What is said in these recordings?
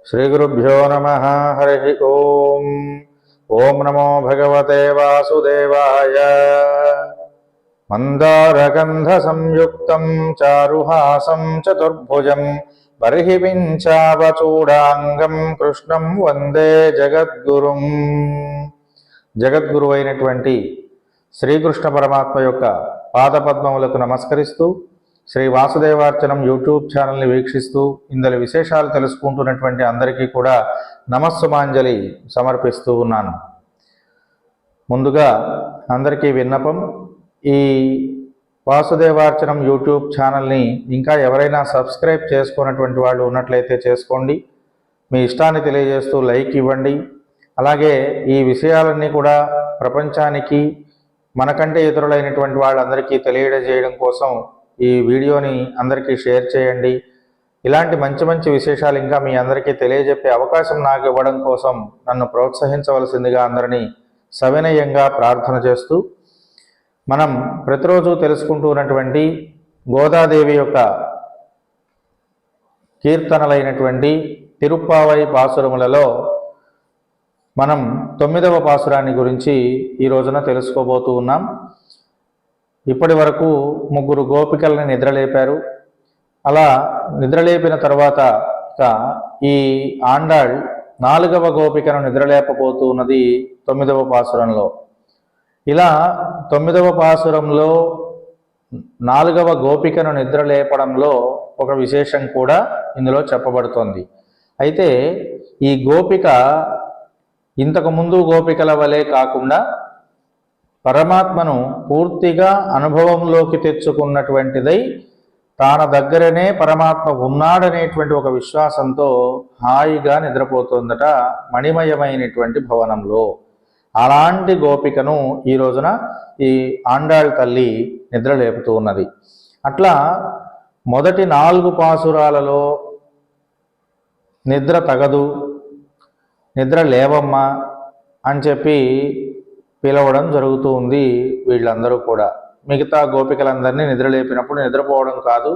श्रीगुरुभ्यो नमः। हरि ओम। ओम नमो भगवते वासुदेवाय। मन्दारगन्धसंयुक्तं चारुहासं चतुर्भुजं बर्हिपिञ्चावचूडाङ्गं कृष्णं वंदे जगद्गुरुं। జగద్గురువైనటువంటి శ్రీకృష్ణ పరమాత్మ యొక్క పాదపద్మములకు నమస్కరిస్తూ శ్రీ వాసుదేవార్చనం యూట్యూబ్ ఛానల్ని వీక్షిస్తూ ఇందులో విశేషాలు తెలుసుకుంటున్నటువంటి అందరికీ కూడా నమస్సుమాంజలి సమర్పిస్తూ ఉన్నాను. ముందుగా అందరికీ విన్నపం, ఈ వాసుదేవార్చనం యూట్యూబ్ ఛానల్ని ఇంకా ఎవరైనా సబ్స్క్రైబ్ చేసుకున్నటువంటి వాళ్ళు ఉన్నట్లయితే చేసుకోండి. మీ ఇష్టాన్ని తెలియజేస్తూ లైక్ ఇవ్వండి. అలాగే ఈ విషయాలన్నీ కూడా ప్రపంచానికి మనకంటే ఇతరులైనటువంటి వాళ్ళందరికీ తెలియజేయడం కోసం ఈ వీడియోని అందరికీ షేర్ చేయండి. ఇలాంటి మంచి మంచి విశేషాలు ఇంకా మీ అందరికీ తెలియజెప్పే అవకాశం నాకు ఇవ్వడం కోసం నన్ను ప్రోత్సహించవలసిందిగా అందరినీ సవినయంగా ప్రార్థన చేస్తూ, మనం ప్రతిరోజు తెలుసుకుంటూ ఉన్నటువంటి గోదాదేవి యొక్క కీర్తనలైనటువంటి తిరుప్పావై పాసురములలో మనం 9వ పాసురాన్ని గురించి ఈ రోజున తెలుసుకోబోతూ ఉన్నాం. ఇప్పటి వరకు 3 గోపికల్ని నిద్రలేపారు. అలా నిద్రలేపిన తర్వాత ఈ ఆండాళ్ 4వ గోపికను నిద్రలేపబోతూ ఉన్నది 9వ పాసురంలో. ఇలా 9వ పాసురంలో 4వ గోపికను నిద్రలేపడంలో ఒక విశేషం కూడా ఇందులో చెప్పబడుతోంది. అయితే ఈ గోపిక ఇంతకుముందు గోపికల వలె కాకుండా పరమాత్మను పూర్తిగా అనుభవంలోకి తెచ్చుకున్నటువంటిదై తాన దగ్గరనే పరమాత్మ ఉన్నాడనేటువంటి ఒక విశ్వాసంతో హాయిగా నిద్రపోతుందట మణిమయమైనటువంటి భవనంలో. అలాంటి గోపికను ఈ రోజున ఈ ఆండాళ్ తల్లి నిద్రలేపుతూ ఉన్నది. అట్లా మొదటి 4 పాసురాలలో నిద్ర తగదు, నిద్ర లేవమ్మా అని చెప్పి పిలవడం జరుగుతూ ఉంది. వీళ్ళందరూ కూడా మిగతా గోపికలందరినీ నిద్రలేపినప్పుడు నిద్రపోవడం కాదు,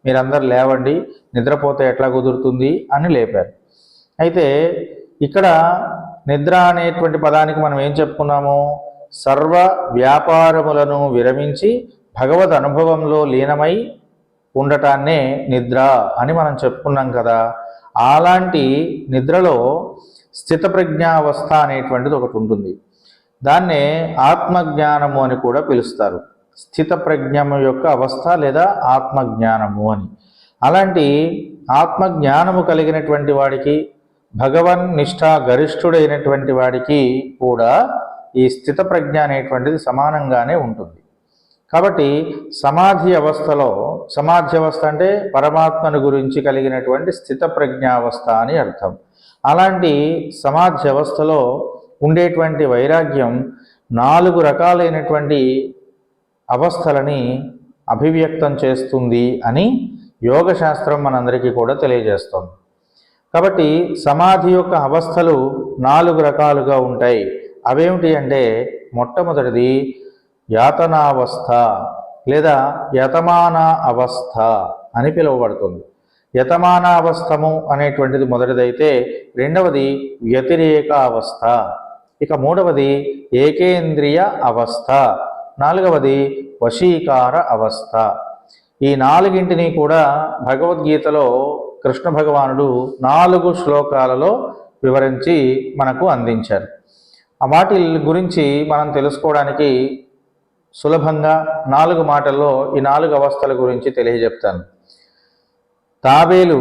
మీరందరూ లేవండి, నిద్రపోతే ఎట్లా కుదురుతుంది అని లేపారు. అయితే ఇక్కడ నిద్ర అనేటువంటి పదానికి మనం ఏం చెప్పుకున్నాము? సర్వ వ్యాపారములను విరమించి భగవద్ అనుభవంలో లీనమై ఉండటాన్నే నిద్ర అని మనం చెప్పుకున్నాం కదా. అలాంటి నిద్రలో స్థితప్రజ్ఞావస్థ అనేటువంటిది ఒకటి ఉంటుంది. దాన్నే ఆత్మజ్ఞానము అని కూడా పిలుస్తారు. స్థితప్రజ్ఞము యొక్క అవస్థ లేదా ఆత్మజ్ఞానము అని. అలాంటి ఆత్మజ్ఞానము కలిగినటువంటి వాడికి, భగవన్ నిష్ఠా గరిష్ఠుడైనటువంటి వాడికి కూడా ఈ స్థితప్రజ్ఞ అనేటువంటిది సమానంగానే ఉంటుంది. కాబట్టి సమాధి అవస్థలో, సమాధి అవస్థ అంటే పరమాత్మను గురించి కలిగినటువంటి స్థితప్రజ్ఞావస్థ అని అర్థం. అలాంటి సమాధి అవస్థలో ఉండేటువంటి వైరాగ్యం 4 రకాలైనటువంటి అవస్థలని అభివ్యక్తం చేస్తుంది అని యోగశాస్త్రం మనందరికీ కూడా తెలియజేస్తుంది. కాబట్టి సమాధి యొక్క అవస్థలు 4 రకాలుగా ఉంటాయి. అవేమిటి అంటే, మొట్టమొదటిది యాతనావస్థ లేదా యతమాన అవస్థ అని పిలువబడుతుంది. యతమానావస్థము అనేటువంటిది మొదటిదైతే, రెండవది వ్యతిరేక అవస్థ, ఇక మూడవది ఏకేంద్రియ అవస్థ, 4వది వశీకార అవస్థ. ఈ 4ంటిని కూడా భగవద్గీతలో కృష్ణ భగవానుడు 4 శ్లోకాలలో వివరించి మనకు అందించారు. ఆ వాటి గురించి మనం తెలుసుకోవడానికి సులభంగా 4 మాటల్లో ఈ 4 అవస్థల గురించి తెలియజెప్తాను. తాబేలు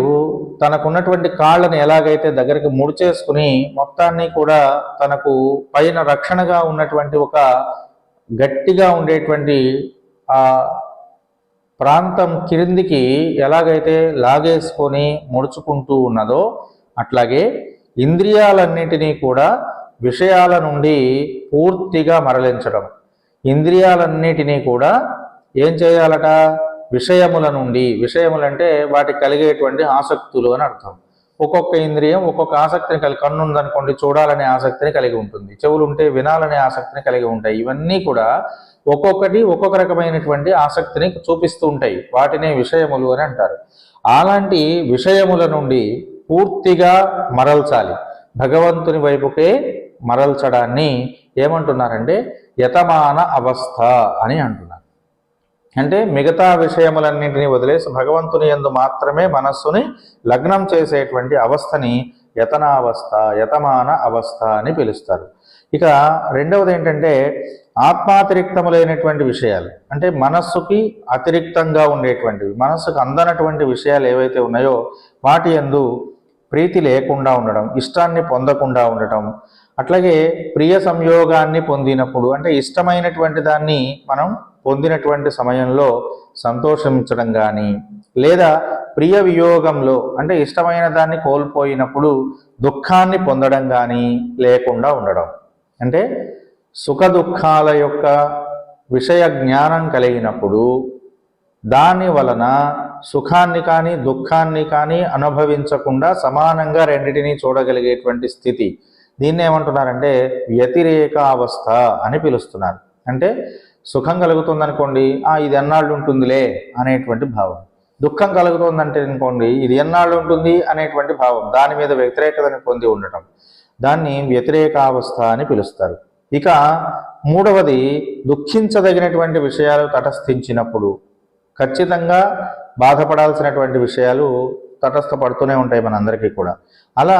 తనకున్నటువంటి కాళ్ళని ఎలాగైతే దగ్గరికి ముడిచేసుకుని మొత్తాన్ని కూడా తనకు పైన రక్షణగా ఉన్నటువంటి ఒక గట్టిగా ఉండేటువంటి ఆ ప్రాంతం క్రిందికి ఎలాగైతే లాగేసుకొని ముడుచుకుంటూ ఉన్నదో, అట్లాగే ఇంద్రియాలన్నింటినీ కూడా విషయాల నుండి పూర్తిగా మరలించడం. ఇంద్రియాలన్నిటినీ కూడా ఏం చేయాలట? విషయముల నుండి, విషయములంటే వాటికి కలిగేటువంటి ఆసక్తులు అని అర్థం. ఒక్కొక్క ఇంద్రియం ఒక్కొక్క ఆసక్తిని కన్ను ఉందనుకోండి, చూడాలనే ఆసక్తిని కలిగి ఉంటుంది. చెవులు ఉంటే వినాలనే ఆసక్తిని కలిగి ఉంటాయి. ఇవన్నీ కూడా ఒక్కొక్కటి ఒక్కొక్క రకమైనటువంటి ఆసక్తిని చూపిస్తూ ఉంటాయి. వాటినే విషయములు అని అంటారు. అలాంటి విషయముల నుండి పూర్తిగా మరల్చాలి, భగవంతుని వైపుకే మరల్చడాన్ని ఏమంటున్నారంటే యతమాన అవస్థ అని అంటున్నారు. అంటే మిగతా విషయములన్నింటినీ వదిలేసి భగవంతుని యందు మాత్రమే మనస్సుని లగ్నం చేసేటువంటి అవస్థని యతనావస్థ, యతమాన అవస్థ అని పిలుస్తారు. ఇక రెండవది ఏంటంటే ఆత్మాతిరిక్తములైనటువంటి విషయాలు, అంటే మనస్సుకి అతిరిక్తంగా ఉండేటువంటివి, మనస్సుకు అందనటువంటి విషయాలు ఏవైతే ఉన్నాయో వాటి యందు ప్రీతి లేకుండా ఉండడం, ఇష్టాన్ని పొందకుండా ఉండటం, అట్లాగే ప్రియ సంయోగాన్ని పొందినప్పుడు అంటే ఇష్టమైనటువంటి దాన్ని మనం పొందినటువంటి సమయంలో సంతోషించడం కానీ, లేదా ప్రియ వియోగంలో అంటే ఇష్టమైన దాన్ని కోల్పోయినప్పుడు దుఃఖాన్ని పొందడం కానీ లేకుండా ఉండడం. అంటే సుఖ దుఃఖాల యొక్క విషయ జ్ఞానం కలిగినప్పుడు దాని వలన సుఖాన్ని కానీ దుఃఖాన్ని కానీ అనుభవించకుండా సమానంగా రెండిటిని చూడగలిగేటువంటి స్థితి, దీన్ని ఏమంటున్నారంటే వ్యతిరేక అవస్థ అని పిలుస్తున్నారు. అంటే సుఖం కలుగుతుందనుకోండి, ఇది ఎన్నాళ్ళు ఉంటుందిలే అనేటువంటి భావం, దుఃఖం కలుగుతుందంటే అనుకోండి ఇది ఎన్నాళ్ళు ఉంటుంది అనేటువంటి భావం, దాని మీద వ్యతిరేకతని పొంది ఉండటం, దాన్ని వ్యతిరేకావస్థ అని పిలుస్తారు. ఇక మూడవది దుఃఖించదగినటువంటి విషయాలు తటస్థించినప్పుడు ఖచ్చితంగా బాధపడాల్సినటువంటి విషయాలు తటస్థపడుతూనే ఉంటాయి మనందరికీ కూడా. అలా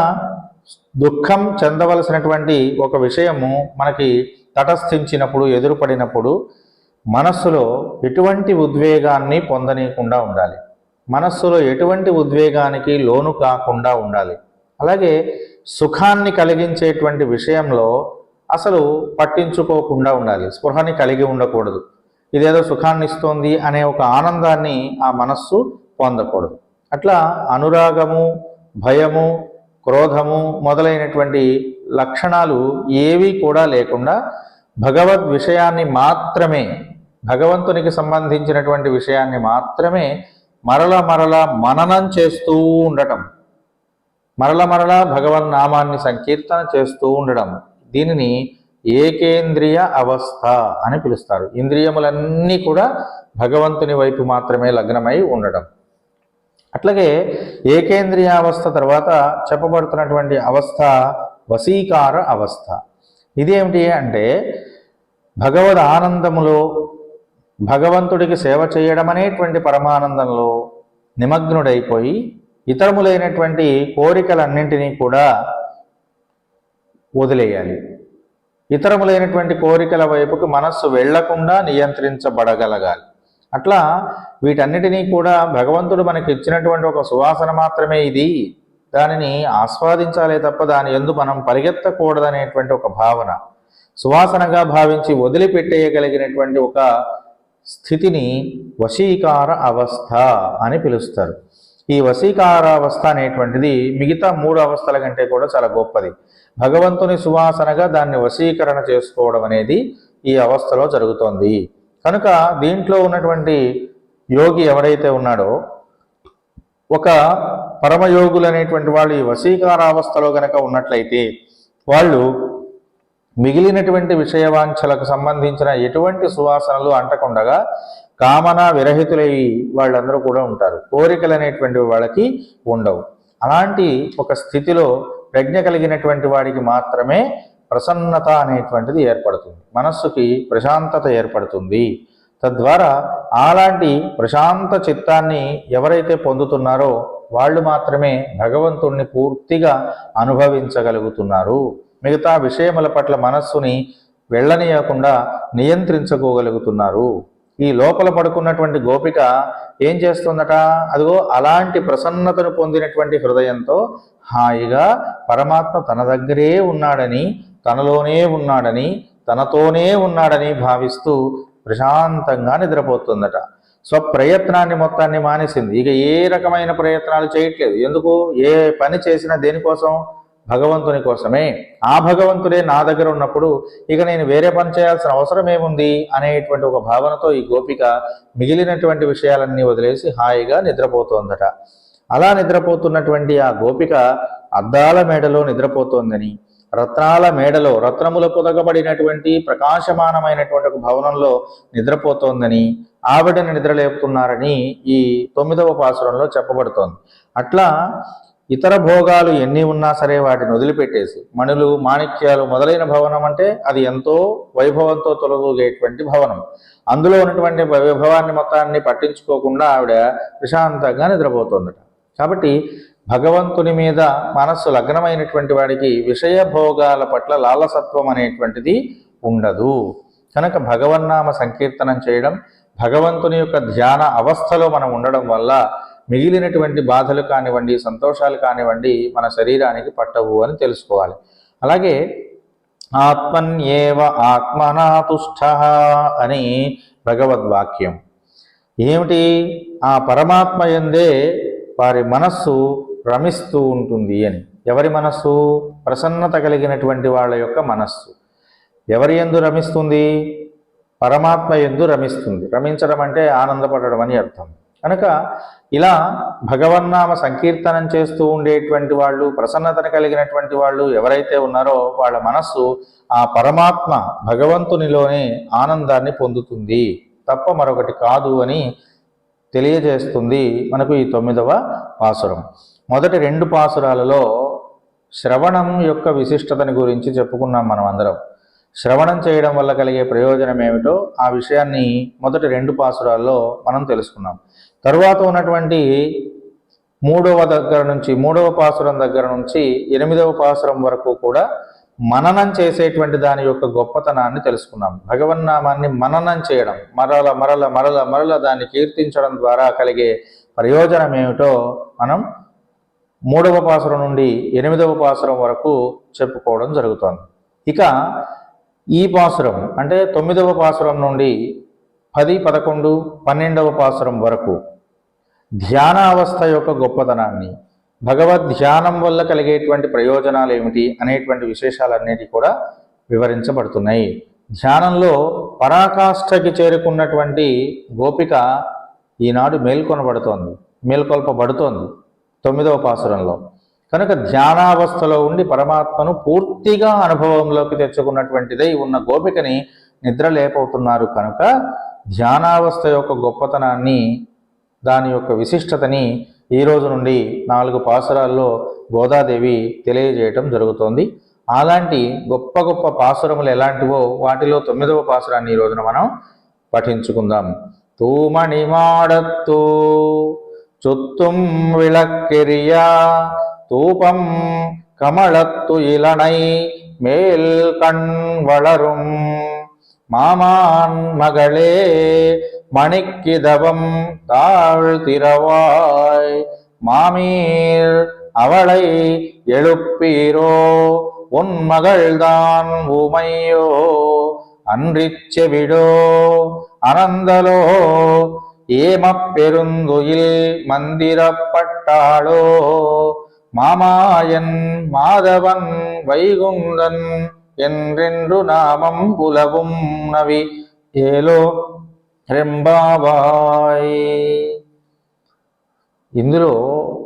దుఃఖం చెందవలసినటువంటి ఒక విషయము మనకి తటస్థించినప్పుడు, ఎదురుపడినప్పుడు మనస్సులో ఎటువంటి ఉద్వేగాన్ని పొందనీయకుండా ఉండాలి, మనస్సులో ఎటువంటి ఉద్వేగానికి లోను కాకుండా ఉండాలి. అలాగే సుఖాన్ని కలిగించేటువంటి విషయంలో అసలు పట్టించుకోకుండా ఉండాలి, స్పృహని కలిగి ఉండకూడదు. ఇదేదో సుఖాన్ని ఇస్తోంది అనే ఒక ఆనందాన్ని ఆ మనస్సు పొందకూడదు. అట్లా అనురాగము, భయము, క్రోధము మొదలైనటువంటి లక్షణాలు ఏవి కూడా లేకుండా భగవద్ విషయాన్ని మాత్రమే, భగవంతునికి సంబంధించినటువంటి విషయాన్ని మాత్రమే మరల మననం చేస్తూ ఉండటం, మరల భగవన్నామాన్ని సంకీర్తన చేస్తూ ఉండడం, దీనిని ఏకేంద్రియ అవస్థ అని పిలుస్తారు. ఇంద్రియములన్నీ కూడా భగవంతుని వైపు మాత్రమే లగ్నమై ఉండడం. అట్లాగే ఏకేంద్రియావస్థ తర్వాత చెప్పబడుతున్నటువంటి అవస్థ వశీకార అవస్థ. ఇదేమిటి అంటే భగవద్ ఆనందములో భగవంతుడికి సేవ చేయడం అనేటువంటి పరమానందంలో నిమగ్నుడైపోయి ఇతరములైనటువంటి కోరికలన్నింటినీ కూడా వదిలేయాలి. ఇతరములైనటువంటి కోరికల వైపుకు మనస్సు వెళ్లకుండా నియంత్రించబడగలగాలి. అట్లా వీటన్నిటినీ కూడా భగవంతుడు మనకి ఇచ్చినటువంటి ఒక సువాసన మాత్రమే ఇది, దానిని ఆస్వాదించాలే తప్ప దాని యందు మనం పరిగెత్తకూడదనేటువంటి ఒక భావన, సువాసనగా భావించి వదిలిపెట్టేయగలిగినటువంటి ఒక స్థితిని వశీకార అవస్థ అని పిలుస్తారు. ఈ వశీకార అవస్థ అనేటువంటిది మిగతా మూడు అవస్థల కంటే కూడా చాలా గొప్పది. భగవంతుని సువాసనగా దాన్ని వశీకరణ చేసుకోవడం అనేది ఈ అవస్థలో జరుగుతోంది. కనుక దీంట్లో ఉన్నటువంటి యోగి ఎవరైతే ఉన్నాడో, ఒక పరమయోగులు అనేటువంటి వాళ్ళు ఈ వశీకారావస్థలో గనక ఉన్నట్లయితే వాళ్ళు మిగిలినటువంటి విషయవాంఛలకు సంబంధించిన ఎటువంటి సువాసనలు అంటకుండగా కామన విరహితులై వాళ్ళందరూ కూడా ఉంటారు. కోరికలు అనేటువంటి వాళ్ళకి ఉండవు. అలాంటి ఒక స్థితిలో ప్రజ్ఞ కలిగినటువంటి వాడికి మాత్రమే ప్రసన్నత అనేటువంటిది ఏర్పడుతుంది, మనస్సుకి ప్రశాంతత ఏర్పడుతుంది. తద్వారా అలాంటి ప్రశాంత చిత్తాన్ని ఎవరైతే పొందుతున్నారో వాళ్ళు మాత్రమే భగవంతుణ్ణి పూర్తిగా అనుభవించగలుగుతున్నారు. మిగతా విషయముల పట్ల మనస్సుని వెళ్ళనీయకుండా నియంత్రించుకోగలుగుతున్నారు. ఈ లోపల పడుకున్నటువంటి గోపిక ఏం చేస్తుందట, అదిగో అలాంటి ప్రసన్నతను పొందినటువంటి హృదయంతో హాయిగా పరమాత్మ తన దగ్గరే ఉన్నాడని, తనలోనే ఉన్నాడని, తనతోనే ఉన్నాడని భావిస్తూ ప్రశాంతంగా నిద్రపోతుందట. స్వప్రయత్నాన్ని మొత్తాన్ని మానేసింది. ఇక ఏ రకమైన ప్రయత్నాలు చేయట్లేదు. ఎందుకు? ఏ పని చేసినా దేనికోసం? భగవంతుని కోసమే. ఆ భగవంతుడే నా దగ్గర ఉన్నప్పుడు ఇక నేను వేరే పని చేయాల్సిన అవసరం ఏముంది అనేటువంటి ఒక భావనతో ఈ గోపిక మిగిలినటువంటి విషయాలన్నీ వదిలేసి హాయిగా నిద్రపోతోందట. అలా నిద్రపోతున్నటువంటి ఆ గోపిక అద్దాల మేడలో నిద్రపోతోందని, రత్నాల మేడలో రత్నముల పొదగబడినటువంటి ప్రకాశమానమైనటువంటి ఒక భవనంలో నిద్రపోతోందని ఆవిడని నిద్రలేపుతున్నారని ఈ 9వ పాసురంలో చెప్పబడుతోంది. అట్లా ఇతర భోగాలు ఎన్ని ఉన్నా సరే వాటిని వదిలిపెట్టేసి మణులు మాణిక్యాలు మొదలైన భవనం అంటే అది ఎంతో వైభవంతో తొలగేటువంటి భవనం. అందులో ఉన్నటువంటి వైభవాన్ని మొత్తాన్ని పట్టించుకోకుండా ఆవిడ ప్రశాంతంగా నిద్రపోతుందట. కాబట్టి భగవంతుని మీద మనస్సు లగ్నమైనటువంటి వాడికి విషయ భోగాల పట్ల లాలసత్వం అనేటువంటిది ఉండదు. కనుక భగవన్నామ సంకీర్తనం చేయడం, భగవంతుని యొక్క ధ్యాన అవస్థలో మనం ఉండడం వల్ల మిగిలినటువంటి బాధలు కానివ్వండి, సంతోషాలు కానివ్వండి మన శరీరానికి పట్టవు అని తెలుసుకోవాలి. అలాగే ఆత్మన్యేవ ఆత్మనా తుష్టః అని భగవద్వాక్యం. ఏమిటి? ఆ పరమాత్మ యందే వారి మనస్సు రమిస్తూ ఉంటుంది అని. ఎవరి మనస్సు? ప్రసన్నత కలిగినటువంటి వాళ్ళ యొక్క మనస్సు. ఎవరి యందు రమిస్తుంది? పరమాత్మ యందు రమిస్తుంది. రమించడం అంటే ఆనందపడడం అని అర్థం. కనుక ఇలా భగవన్నామ సంకీర్తనం చేస్తూ ఉండేటువంటి వాళ్ళు, ప్రసన్నతను కలిగినటువంటి వాళ్ళు ఎవరైతే ఉన్నారో వాళ్ళ మనస్సు ఆ పరమాత్మ భగవంతునిలోనే ఆనందాన్ని పొందుతుంది తప్ప మరొకటి కాదు అని తెలియజేస్తుంది మనకు ఈ 9వ పాసురం. మొదటి 2 పాసురాలలో శ్రవణం యొక్క విశిష్టతని గురించి చెప్పుకున్నాం మనం అందరం. శ్రవణం చేయడం వల్ల కలిగే ప్రయోజనం ఏమిటో ఆ విషయాన్ని మొదటి 2 పాసురాల్లో మనం తెలుసుకున్నాం. తరువాత ఉన్నటువంటి 3వ పాసురం దగ్గర నుంచి 8వ పాసురం వరకు కూడా మననం చేసేటువంటి దాని యొక్క గొప్పతనాన్ని తెలుసుకున్నాం. భగవన్నామాన్ని మననం చేయడం, మరల మరల మరల మరల దాన్ని కీర్తించడం ద్వారా కలిగే ప్రయోజనం ఏమిటో మనం 3వ పాసురం నుండి 8వ పాసురం వరకు చెప్పుకోవడం జరుగుతోంది. ఇక ఈ పాసురం అంటే 9వ పాసురం నుండి 10, 11, 12వ పాసురం వరకు ధ్యానావస్థ యొక్క గొప్పతనాన్ని, భగవద్ ధ్యానం వల్ల కలిగేటువంటి ప్రయోజనాలు ఏమిటి అనేటువంటి విశేషాలన్నిటి కూడా వివరించబడుతున్నాయి. ధ్యానంలో పరాకాష్ఠకి చేరుకున్నటువంటి గోపిక ఈనాడు మేల్కొల్పబడుతోంది 9వ పాసురంలో. కనుక ధ్యానావస్థలో ఉండి పరమాత్మను పూర్తిగా అనుభవంలోకి తెచ్చుకున్నటువంటిదై ఉన్న గోపికని నిద్ర లేపవుతున్నారు. కనుక ధ్యానావస్థ యొక్క గొప్పతనాన్ని, దాని యొక్క విశిష్టతని ఈ రోజు నుండి 4 పాసురాల్లో గోదాదేవి తెలియజేయటం జరుగుతోంది. అలాంటి గొప్ప గొప్ప పాసురములు ఎలాంటివో వాటిలో 9వ పాసురాన్ని ఈ రోజున మనం పఠించుకుందాం. తూమణి మాడత్తు చుత్తుం విళక్కెరియా తూపం కమళత్తు ఇలనై మేల్ కண் வளரும் மாமான் மகளே மணிக்கிதவம் தாழ்த்திரவாய் மாமீர் அவளை எழுப்பீரோ உன் மகள்தான் ஊமையோ அன்றிச்செவிடோ அனந்தலோ ஏமப்பெருந்துயில் மந்திரப்பட்டாளோ மாமாயன் மாதவன் வைகுந்தன் என்றென்று நாமம் புலவும் நவி ఏలో రెంబాబాయ్. ఇందులో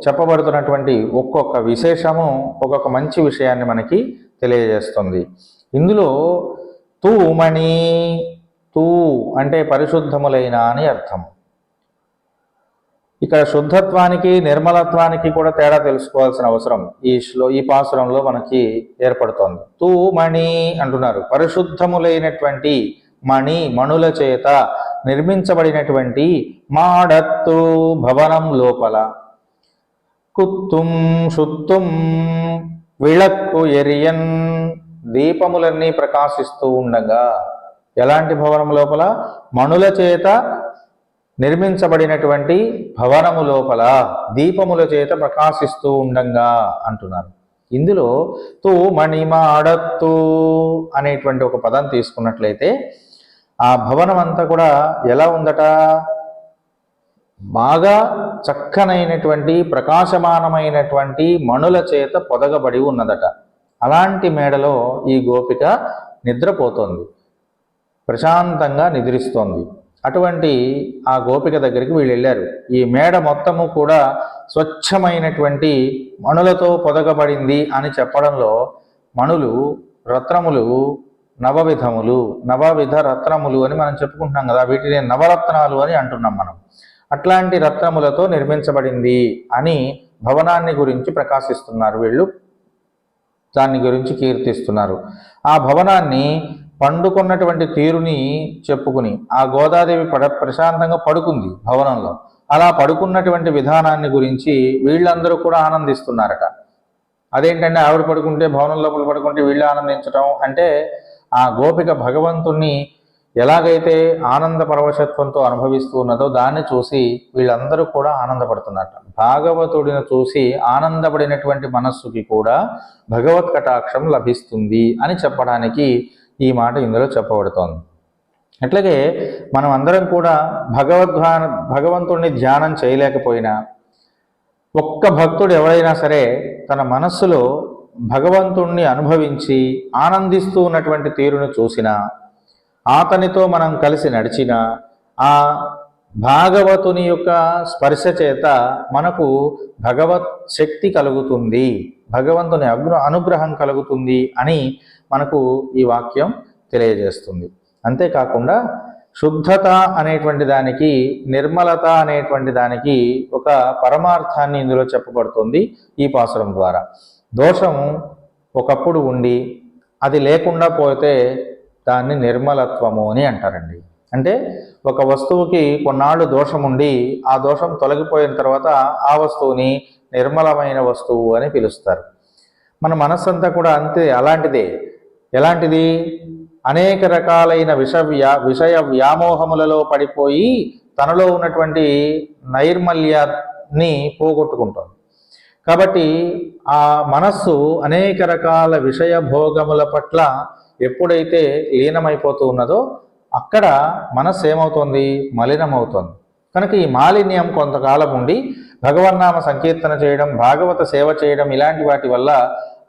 చెప్పబడుతున్నటువంటి ఒక్కొక్క విశేషము ఒక్కొక్క మంచి విషయాన్ని మనకి తెలియజేస్తుంది. ఇందులో తూమణి, తూ అంటే పరిశుద్ధములైన అని అర్థం. ఇక్కడ శుద్ధత్వానికి నిర్మలత్వానికి కూడా తేడా తెలుసుకోవాల్సిన అవసరం ఈ పాసురంలో మనకి ఏర్పడుతోంది. తూమణి అంటున్నారు. పరిశుద్ధములైనటువంటి మణుల చేత నిర్మించబడినటువంటి మాడత్తు భవనం లోపల, కుత్తుం శుత్తుం విళక్కు ఎరియన్ దీపములన్నీ ప్రకాశిస్తూ ఉండగా. ఎలాంటి భవనం లోపల? మణుల చేత నిర్మించబడినటువంటి భవనము లోపల దీపముల చేత ప్రకాశిస్తూ ఉండంగా అంటున్నారు. ఇందులో తూ మణిమాడత్తు అనేటువంటి ఒక పదం తీసుకున్నట్లయితే ఆ భవనం అంతా కూడా ఎలా ఉందట? బాగా చక్కనైనటువంటి ప్రకాశమానమైనటువంటి మణుల చేత పొదగబడి ఉన్నదట. అలాంటి మేడలో ఈ గోపిక నిద్రపోతోంది, ప్రశాంతంగా నిద్రిస్తోంది. అటువంటి ఆ గోపిక దగ్గరికి వీళ్ళు వెళ్ళారు. ఈ మేడ మొత్తము కూడా స్వచ్ఛమైనటువంటి మణులతో పొదగబడింది అని చెప్పడంలో మణులు, రత్నములు నవవిధ రత్నములు అని మనం చెప్పుకుంటున్నాం కదా, వీటిని నవరత్నాలు అని అంటున్నాం మనం. అట్లాంటి రత్నములతో నిర్మించబడింది అని భవనాన్ని గురించి ప్రకాశిస్తున్నారు వీళ్ళు, దాన్ని గురించి కీర్తిస్తున్నారు. ఆ భవనాన్ని పండుకున్నటువంటి తీరుని చెప్పుకుని ఆ గోదాదేవి ప్రశాంతంగా పడుకుంది భవనంలో. అలా పడుకున్నటువంటి విధానాన్ని గురించి వీళ్ళందరూ కూడా ఆనందిస్తున్నారట. అదేంటంటే ఆవిడ పడుకుంటే భవనం లోపల పడుకుంటే వీళ్ళు ఆనందించటం అంటే, ఆ గోపిక భగవంతుణ్ణి ఎలాగైతే ఆనంద పరవశత్వంతో అనుభవిస్తూ ఉన్నదో దాన్ని చూసి వీళ్ళందరూ కూడా ఆనందపడుతున్నట్ట. భాగవతుడిని చూసి ఆనందపడినటువంటి మనస్సుకి కూడా భగవత్ కటాక్షం లభిస్తుంది అని చెప్పడానికి ఈ మాట ఇందులో చెప్పబడుతోంది. అట్లాగే మనం అందరం కూడా భగవంతుడిని ధ్యానం చేయలేకపోయినా, ఒక్క భక్తుడు ఎవరైనా సరే తన మనస్సులో భగవంతుణ్ణి అనుభవించి ఆనందిస్తూ ఉన్నటువంటి తీరును చూసినా, అతనితో మనం కలిసి నడిచిన ఆ భాగవతుని యొక్క స్పర్శ చేత మనకు భగవత్ శక్తి కలుగుతుంది, భగవంతుని అనుగ్రహం కలుగుతుంది అని మనకు ఈ వాక్యం తెలియజేస్తుంది. అంతేకాకుండా శుద్ధత అనేటువంటి దానికి, నిర్మలత అనేటువంటి దానికి ఒక పరమార్థాన్ని ఇందులో చెప్పబడుతుంది ఈ పాసురం ద్వారా. దోషం ఒకప్పుడు ఉండి అది లేకుండా పోతే దాన్ని నిర్మలత్వము అని అంటారండి. అంటే ఒక వస్తువుకి కొన్నాళ్ళు దోషం ఉండి ఆ దోషం తొలగిపోయిన తర్వాత ఆ వస్తువుని నిర్మలమైన వస్తువు అని పిలుస్తారు. మన మనస్సంతా కూడా అంతే, అలాంటిదే. ఎలాంటిది? అనేక రకాలైన విషయ వ్యామోహములలో పడిపోయి తనలో ఉన్నటువంటి నైర్మల్యాన్ని పోగొట్టుకుంటుంది. కాబట్టి ఆ మనస్సు అనేక రకాల విషయ భోగముల పట్ల ఎప్పుడైతే లీనమైపోతూ ఉన్నదో అక్కడ మనస్సు ఏమవుతుంది? మలినమవుతుంది. కనుక ఈ మాలిన్యం కొంతకాలం ఉండి భగవన్నామ సంకీర్తన చేయడం, భాగవత సేవ చేయడం ఇలాంటి వాటి వల్ల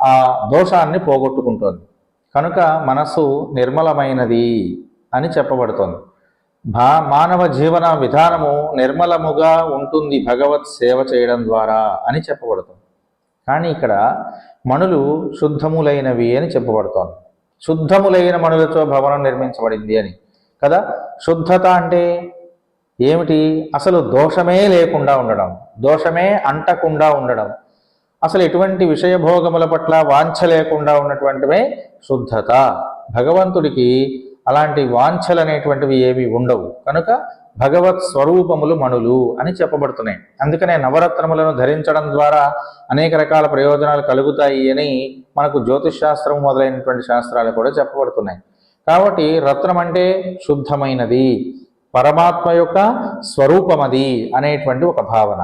ఆ దోషాన్ని పోగొట్టుకుంటుంది. కనుక మనస్సు నిర్మలమైనది అని చెప్పబడుతోంది. మానవ జీవన విధానము నిర్మలముగా ఉంటుంది భగవత్ సేవ చేయడం ద్వారా అని చెప్పబడుతుంది. కానీ ఇక్కడ మణులు శుద్ధములైనవి అని చెప్పబడుతోంది. శుద్ధములైన మణులతో భవనం నిర్మించబడింది అని కదా. శుద్ధత అంటే ఏమిటి? అసలు దోషమే లేకుండా ఉండడం, దోషమే అంటకుండా ఉండడం, అసలు ఎటువంటి విషయభోగముల పట్ల వాంఛ లేకుండా ఉన్నటువంటివే శుద్ధత. భగవంతుడికి అలాంటి వాంఛలు అనేటువంటివి ఏవి ఉండవు. కనుక భగవత్ స్వరూపములు మణులు అని చెప్పబడుతున్నాయి. అందుకనే నవరత్నములను ధరించడం ద్వారా అనేక రకాల ప్రయోజనాలు కలుగుతాయి అని మనకు జ్యోతిష్ శాస్త్రం మొదలైనటువంటి శాస్త్రాలు కూడా చెప్పబడుతున్నాయి. కాబట్టి రత్నం అంటే శుద్ధమైనది, పరమాత్మ యొక్క స్వరూపమది అనేటువంటి ఒక భావన.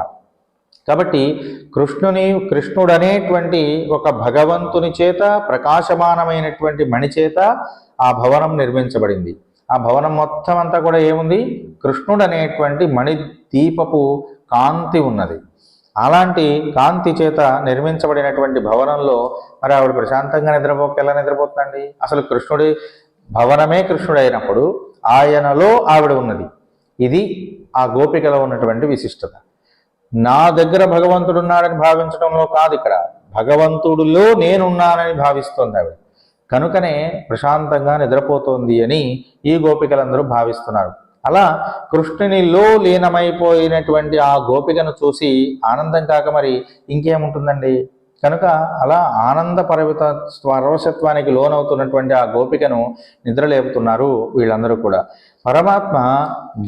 కాబట్టి కృష్ణుడు అనేటువంటి ఒక భగవంతుని చేత ప్రకాశమానమైనటువంటి మణి చేత ఆ భవనం నిర్మించబడింది. ఆ భవనం మొత్తం అంతా కూడా ఏముంది? కృష్ణుడు అనేటువంటి మణి దీపపు కాంతి ఉన్నది. అలాంటి కాంతి చేత నిర్మించబడినటువంటి భవనంలో మరి ఆవిడ ప్రశాంతంగా ఎలా నిద్రపోతుందండి? అసలు కృష్ణుడి భవనమే కృష్ణుడు అయినప్పుడు ఆయనలో ఆవిడ ఉన్నది. ఇది ఆ గోపికలో ఉన్నటువంటి విశిష్టత. నా దగ్గర భగవంతుడు ఉన్నాడని భావించడంలో కాదు, ఇక్కడ భగవంతుడిలో నేనున్నానని భావిస్తోంది ఆవిడ. కనుకనే ప్రశాంతంగా నిద్రపోతోంది అని ఈ గోపికలందరూ భావిస్తున్నారు. అలా కృష్ణునిలో లీనమైపోయినటువంటి ఆ గోపికను చూసి ఆనందం కాక మరి ఇంకేముంటుందండి? కనుక అలా ఆనంద పరవశత్వానికి లోనవుతున్నటువంటి ఆ గోపికను నిద్రలేపుతున్నారు వీళ్ళందరూ కూడా. పరమాత్మ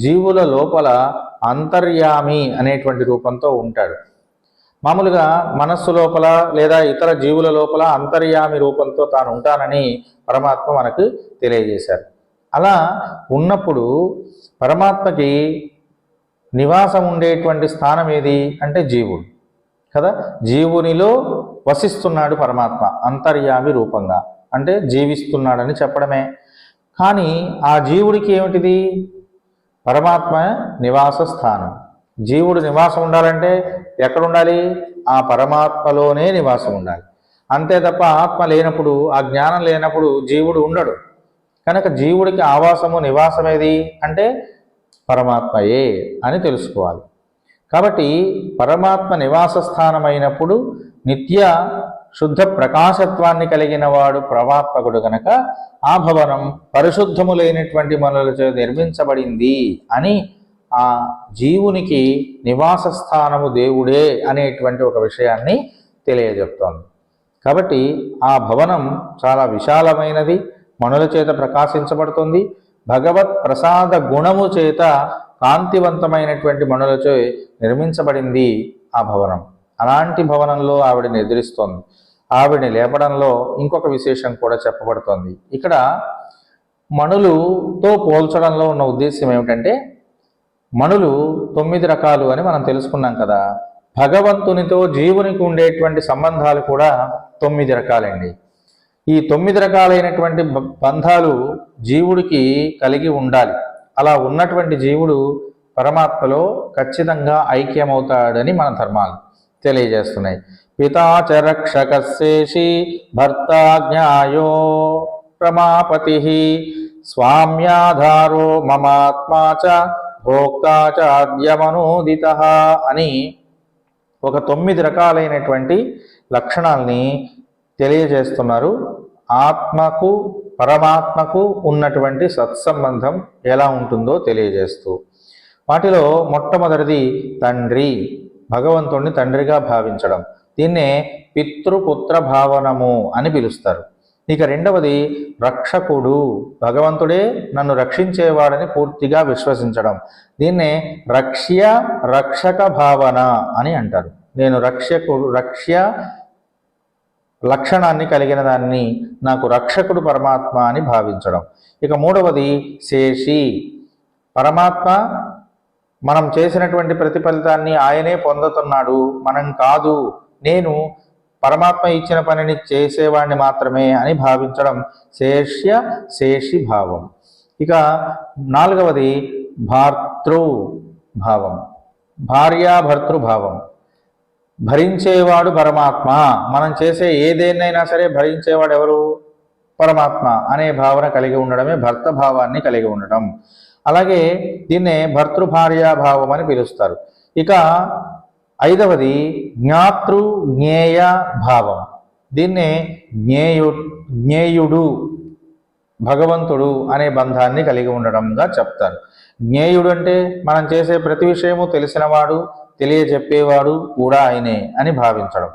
జీవుల లోపల అంతర్యామి అనేటువంటి రూపంతో ఉంటాడు. మామూలుగా మనస్సు లోపల లేదా ఇతర జీవుల లోపల అంతర్యామి రూపంతో తాను ఉంటానని పరమాత్మ మనకు తెలియజేశారు. అలా ఉన్నప్పుడు పరమాత్మకి నివాసం ఉండేటువంటి స్థానం ఏది అంటే జీవుడు కదా. జీవునిలో వసిస్తున్నాడు పరమాత్మ అంతర్యామి రూపంగా, అంటే జీవిస్తున్నాడని చెప్పడమే. కానీ ఆ జీవుడికి ఏమిటిది? పరమాత్మ నివాస స్థానం. జీవుడు నివాసం ఉండాలంటే ఎక్కడ ఉండాలి? ఆ పరమాత్మలోనే నివాసం ఉండాలి. అంతే తప్ప ఆత్మ లేనప్పుడు, ఆ జ్ఞానం లేనప్పుడు జీవుడు ఉండడు. కనుక జీవుడికి ఆవాసము నివాసమేది అంటే పరమాత్మయే అని తెలుసుకోవాలి. కాబట్టి పరమాత్మ నివాస స్థానమైనప్పుడు నిత్య శుద్ధ ప్రకాశత్వాన్ని కలిగిన వాడు పరమాత్మకుడు కనుక ఆ భవనం పరిశుద్ధములైనటువంటి మనులచే నిర్మించబడింది అని ఆ జీవునికి నివాస స్థానము దేవుడే అనేటువంటి ఒక విషయాన్ని తెలియజెప్తోంది. కాబట్టి ఆ భవనం చాలా విశాలమైనది, మణుల చేత ప్రకాశించబడుతుంది. భగవత్ ప్రసాద గుణము చేత కాంతివంతమైనటువంటి మణులచే నిర్మించబడింది ఆ భవనం. అలాంటి భవనంలో ఆవిడని ఎదిరిస్తోంది. ఆవిడని లేపడంలో ఇంకొక విశేషం కూడా చెప్పబడుతోంది. ఇక్కడ మణులుతో పోల్చడంలో ఉన్న ఉద్దేశం ఏమిటంటే, మణులు 9 రకాలు అని మనం తెలుసుకున్నాం కదా. భగవంతునితో జీవునికి ఉండేటువంటి సంబంధాలు కూడా 9 రకాలండి. ఈ 9 రకాలైనటువంటి బంధాలు జీవుడికి కలిగి ఉండాలి. అలా ఉన్నటువంటి జీవుడు పరమాత్మలో ఖచ్చితంగా ఐక్యమవుతాడని మన ధర్మాలు తెలియజేస్తున్నాయి. పితాచ రక్షకశేషి భర్తా జ్ఞాయో ప్రమాపతి స్వామ్యాధారో మమాత్మా చ భోక్తా చ అద్యమనోదిత అని ఒక 9 రకాలైనటువంటి లక్షణాలని తెలియజేస్తున్నారు. ఆత్మకు పరమాత్మకు ఉన్నటువంటి సత్సంబంధం ఎలా ఉంటుందో తెలియజేస్తూ, వాటిలో మొట్టమొదటిది తండ్రి, భగవంతుణ్ణి తండ్రిగా భావించడం. దీన్నే పితృపుత్ర భావనము అని పిలుస్తారు. ఇక రెండవది రక్షకుడు, భగవంతుడే నన్ను రక్షించేవాడని పూర్తిగా విశ్వసించడం. దీన్నే రక్షక భావన అని అంటారు. నేను రక్ష్య లక్షణాన్ని కలిగిన దాన్ని, నాకు రక్షకుడు పరమాత్మ అని భావించడం. ఇక మూడవది శేషి, పరమాత్మ మనం చేసినటువంటి ప్రతిఫలితాన్ని ఆయనే పొందుతున్నాడు, మనం కాదు, నేను పరమాత్మ ఇచ్చిన పనిని చేసేవాడిని మాత్రమే అని భావించడం శేషి భావం. ఇక నాలుగవది భార్తృభావం, భార్యాభర్తృభావం. భరించేవాడు పరమాత్మ, మనం చేసే ఏదేనైనా సరే భరించేవాడు ఎవరు? పరమాత్మ అనే భావన కలిగి ఉండడమే భర్త భావాన్ని కలిగి ఉండడం. అలాగే దీన్నే భర్తృభార్యాభావం అని పిలుస్తారు. ఇక ఐదవది జ్ఞాతృ జ్ఞేయ భావం. దీన్నే జ్ఞేయుడు, భగవంతుడు అనే బంధాన్ని కలిగి ఉండడంగా చెప్తారు. జ్ఞేయుడు అంటే మనం చేసే ప్రతి విషయము తెలిసినవాడు, తెలియజెప్పేవాడు కూడా ఆయనే అని భావించడం.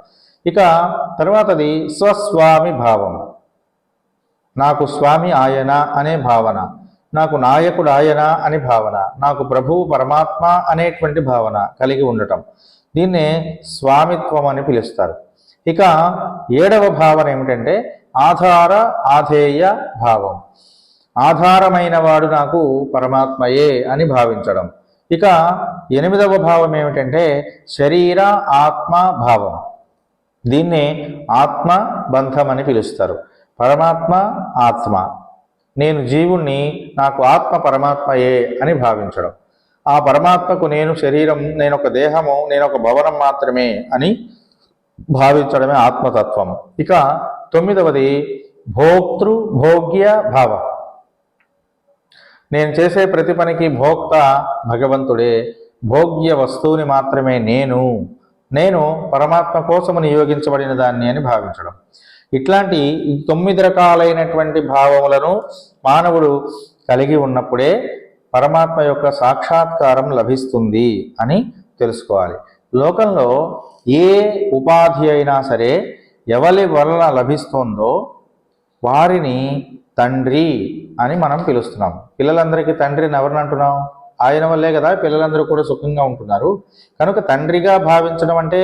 ఇక తర్వాతది స్వస్వామి భావం, నాకు స్వామి ఆయన అనే భావన, నాకు నాయకుడు ఆయన అని భావన, నాకు ప్రభువు పరమాత్మ అనేటువంటి భావన కలిగి ఉండటం. దీన్నే స్వామిత్వం అని పిలుస్తారు. ఇక ఏడవ భావన ఏమిటంటే ఆధార ఆధేయ భావం, ఆధారమైన వాడు నాకు పరమాత్మయే అని భావించడం. ఇక ఎనిమిదవ భావం ఏమిటంటే శరీర ఆత్మ భావం. దీన్నే ఆత్మ బంధం అని పిలుస్తారు. పరమాత్మ ఆత్మ, నేను జీవుణ్ణి, నాకు ఆత్మ పరమాత్మయే అని భావించడం. ఆ పరమాత్మకు నేను శరీరం, నేను ఒక దేహము, నేను ఒక భవనం మాత్రమే అని భావించడమే ఆత్మతత్వం. ఇక తొమ్మిదవది భోగ్య భావం. నేను చేసే ప్రతి పనికి భోక్త భగవంతుడే, భోగ్య వస్తువుని మాత్రమే నేను పరమాత్మ కోసము నియోగించబడిన దాన్ని అని భావించడం. ఇట్లాంటి 9 రకాలైనటువంటి భావములను మానవుడు కలిగి ఉన్నప్పుడే పరమాత్మ యొక్క సాక్షాత్కారం లభిస్తుంది అని తెలుసుకోవాలి. లోకంలో ఏ ఉపాధి అయినా సరే ఎవరి వలన లభిస్తుందో వారిని తండ్రి అని మనం పిలుస్తున్నాం. పిల్లలందరికీ తండ్రిని ఎవరిని అంటున్నాం? ఆయన వల్లే కదా పిల్లలందరూ కూడా సుఖంగా ఉంటున్నారు. కనుక తండ్రిగా భావించడం అంటే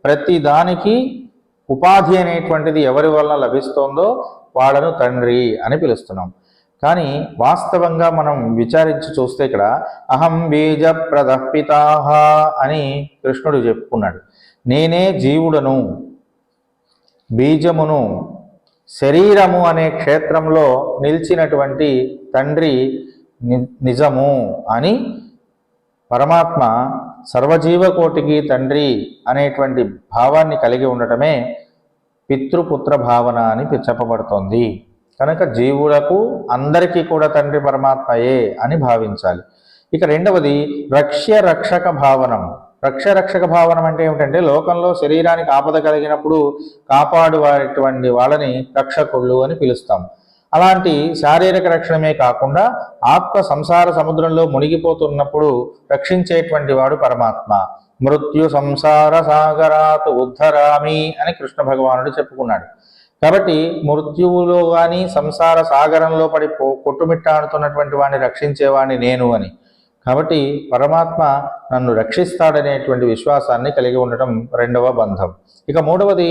ప్రతి దానికి ఉపాధి అనేటువంటిది ఎవరి వలన లభిస్తోందో వాళ్ళను తండ్రి అని పిలుస్తున్నాం. కానీ వాస్తవంగా మనం విచారించి చూస్తే ఇక్కడ అహం బీజ ప్రదపితాహ అని కృష్ణుడు చెప్పుకున్నాడు. నేనే జీవుడను, బీజమును, శరీరము అనే క్షేత్రంలో నిలిచినటువంటి తండ్రి నిజము అని పరమాత్మ సర్వజీవకోటికి తండ్రి అనేటువంటి భావాన్ని కలిగి ఉండటమే పితృపుత్ర భావన అని చెప్పబడుతోంది. కనుక జీవులకు అందరికీ కూడా తండ్రి పరమాత్మయే అని భావించాలి. ఇక రెండవది రక్షక భావనం. రక్షక భావనం అంటే ఏమిటంటే లోకంలో శరీరానికి ఆపద కలిగినప్పుడు కాపాడువాటువంటి వాళ్ళని రక్షకుళ్ళు అని పిలుస్తాం. అలాంటి శారీరక రక్షణమే కాకుండా ఆత్మ సంసార సముద్రంలో మునిగిపోతున్నప్పుడు రక్షించేటువంటి వాడు పరమాత్మ. మృత్యు సంసార సాగరాత్ ఉద్ధరామి అని కృష్ణ భగవానుడు చెప్పుకున్నాడు. కాబట్టి మృత్యువులో కానీ సంసార సాగరంలో పడి కొట్టుమిట్టాడుతున్నటువంటి వాడిని రక్షించేవాడిని నేను అని. కాబట్టి పరమాత్మ నన్ను రక్షిస్తాడనేటువంటి విశ్వాసాన్ని కలిగి ఉండటం రెండవ బంధం. ఇక మూడవది,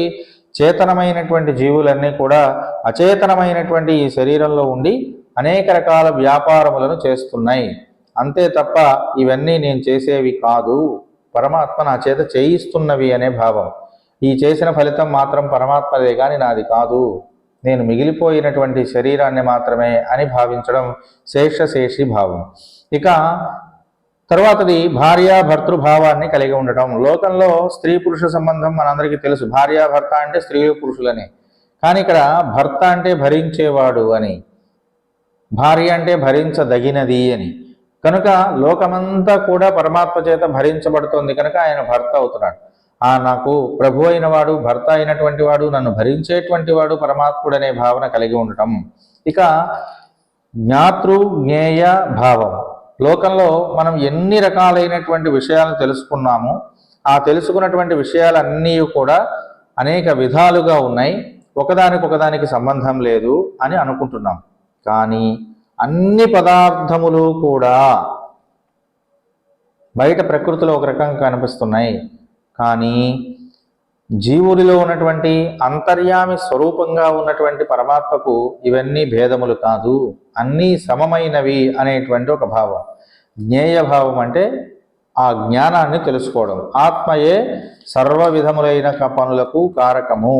చేతనమైనటువంటి జీవులన్నీ కూడా అచేతనమైనటువంటి ఈ శరీరంలో ఉండి అనేక రకాల వ్యాపారములను చేస్తున్నాయి. అంతే తప్ప ఇవన్నీ నేను చేసేవి కాదు, పరమాత్మ నా చేత చేయిస్తున్నవి అనే భావం. ఈ చేసిన ఫలితం మాత్రం పరమాత్మదే కానీ నాది కాదు, నేను మిగిలిపోయినటువంటి శరీరాన్ని మాత్రమే అని భావించడం శేషశేషి భావం. ఇక తర్వాతది భార్యాభర్తృభావాన్ని కలిగి ఉండటం. లోకంలో స్త్రీ పురుష సంబంధం మనందరికీ తెలుసు. భార్యాభర్త అంటే స్త్రీలు పురుషులని, కానీ ఇక్కడ భర్త అంటే భరించేవాడు అని, భార్య అంటే భరించదగినది అని. కనుక లోకమంతా కూడా పరమాత్మ చేత భరించబడుతోంది కనుక ఆయన భర్త అవుతున్నాడు. నాకు ప్రభు అయిన వాడు, భర్త అయినటువంటి వాడు, నన్ను భరించేటువంటి వాడు పరమాత్ముడనే భావన కలిగి ఉండటం. ఇక జ్ఞాతృ జ్ఞేయ భావం. లోకంలో మనం ఎన్ని రకాలైనటువంటి విషయాలను తెలుసుకున్నాము, ఆ తెలుసుకున్నటువంటి విషయాలన్నీ కూడా అనేక విధాలుగా ఉన్నాయి, ఒకదానికొకదానికి సంబంధం లేదు అని అనుకుంటున్నాం. కానీ అన్ని పదార్థములు కూడా బయట ప్రకృతిలో ఒక రకంగా కనిపిస్తున్నాయి, కానీ జీవుడిలో ఉన్నటువంటి అంతర్యామి స్వరూపంగా ఉన్నటువంటి పరమాత్మకు ఇవన్నీ భేదములు కాదు, అన్నీ సమమైనవి అనేటువంటి ఒక భావం. జ్ఞేయ భావం అంటే ఆ జ్ఞానాన్ని తెలుసుకోవడం. ఆత్మయే సర్వ విధములైన పనులకు కారకము,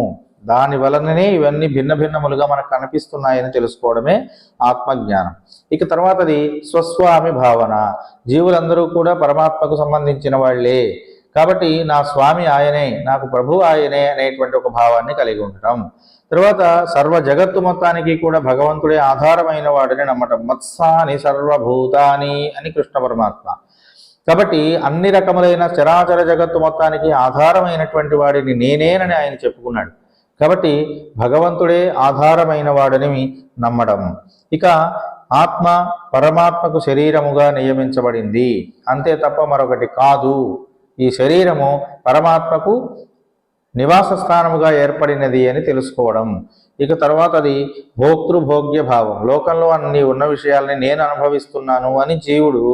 దాని వలననే ఇవన్నీ భిన్న భిన్నములుగా మనకు కనిపిస్తున్నాయని తెలుసుకోవడమే ఆత్మజ్ఞానం. ఇక తర్వాతది స్వస్వామి భావన. జీవులందరూ కూడా పరమాత్మకు సంబంధించిన వాళ్లే, కాబట్టి నా స్వామి ఆయనే, నాకు ప్రభు ఆయనే అనేటువంటి ఒక భావాన్ని కలిగి ఉండటం. తర్వాత సర్వ జగత్తు మొత్తానికి కూడా భగవంతుడే ఆధారమైన వాడిని నమ్మటం. మత్సాని సర్వభూతాని అని కృష్ణ పరమాత్మ. కాబట్టి అన్ని రకములైన చరాచర జగత్తు మొత్తానికి ఆధారమైనటువంటి వాడిని నేనేనని ఆయన చెప్పుకున్నాడు. కాబట్టి భగవంతుడే ఆధారమైన వాడిని నమ్మడం. ఇక ఆత్మ పరమాత్మకు శరీరముగా నియమించబడింది, అంతే తప్ప మరొకటి కాదు. ఈ శరీరము పరమాత్మకు నివాస స్థానముగా ఏర్పడినది అని తెలుసుకోవడం. ఇక తర్వాతది భోక్తృభోగ్య భావం. లోకంలో అన్ని ఉన్న విషయాల్ని నేను అనుభవిస్తున్నాను అని జీవుడు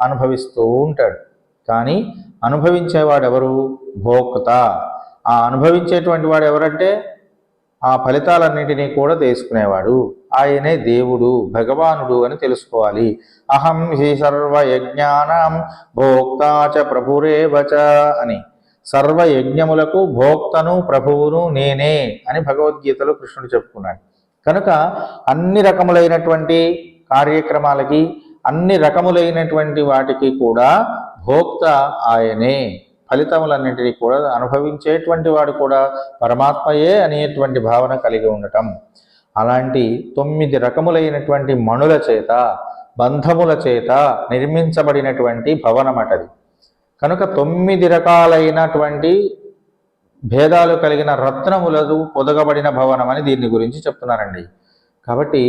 అనుభవిస్తూ ఉంటాడు, కానీ అనుభవించేవాడెవరు? భోక్త. ఆ అనుభవించేటువంటి వాడు ఎవరంటే ఆ ఫలితాలన్నింటినీ కూడా తీసుకునేవాడు, ఆయనే దేవుడు, భగవానుడు అని తెలుసుకోవాలి. అహం హి సర్వయజ్ఞానాం భోక్తాచ ప్రభురేవచ అని. సర్వయజ్ఞములకు భోక్తను ప్రభువును నేనే అని భగవద్గీతలో కృష్ణుడు చెప్పుకున్నాడు. కనుక అన్ని రకములైనటువంటి కార్యక్రమాలకి, అన్ని రకములైనటువంటి వాటికి కూడా భోక్త ఆయనే, ఫలితములన్నింటినీ కూడా అనుభవించేటువంటి వాడు కూడా పరమాత్మయే అనేటువంటి భావన కలిగి ఉండటం. అలాంటి 9 రకములైనటువంటి మణుల చేత, బంధముల చేత నిర్మించబడినటువంటి భవనమటది. కనుక 9 రకాలైనటువంటి భేదాలు కలిగిన రత్నములదు పొదగబడిన భవనం అని దీని గురించి చెప్తున్నారండి. కాబట్టి